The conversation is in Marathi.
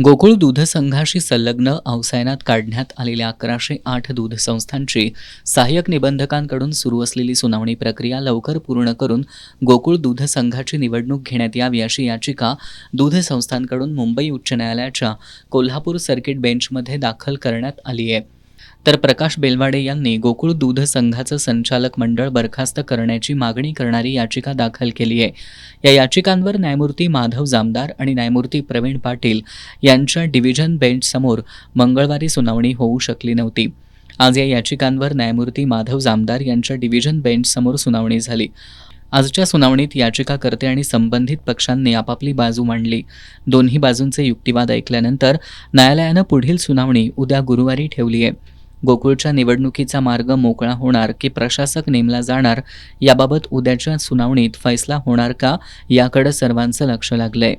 गोकुळ दूध संघाशी संलग्न अवसायनात काढण्यात आलेल्या 1108 दूध संस्थांची सहाय्यक निबंधकांकडून सुरू असलेली सुनावणी प्रक्रिया लवकर पूर्ण करून गोकुळ दूध संघाची निवडणूक घेण्यात यावी अशी याचिका दूध संस्थांकडून मुंबई उच्च न्यायालयाच्या कोल्हापूर सर्किट बेंचमध्ये दाखल करण्यात आली आहे. तर प्रकाश बेलवाडे यांनी गोकुळ दूध संघाचं संचालक मंडळ बरखास्त करण्याची मागणी करणारी याचिका दाखल केली आहे. या याचिकांवर न्यायमूर्ती माधव जामदार आणि न्यायमूर्ती प्रवीण पाटील यांच्या डिव्हिजन बेंचसमोर मंगळवारी सुनावणी होऊ शकली नव्हती. आज या याचिकांवर न्यायमूर्ती माधव जामदार यांच्या डिव्हिजन बेंचसमोर सुनावणी झाली. आजच्या सुनावणीत याचिकाकर्ते आणि संबंधित पक्षांनी आपापली बाजू मांडली. दोन्ही बाजूंचे युक्तिवाद ऐकल्यानंतर न्यायालयानं पुढील सुनावणी उद्या गुरुवारी ठेवली आहे. गोकुळच्या निवडणुकीचा मार्ग मोकळा होणार की प्रशासक नेमला जाणार याबाबत उद्याच्या सुनावणीत फैसला होणार का याकडे सर्वांचं लक्ष लागलंय.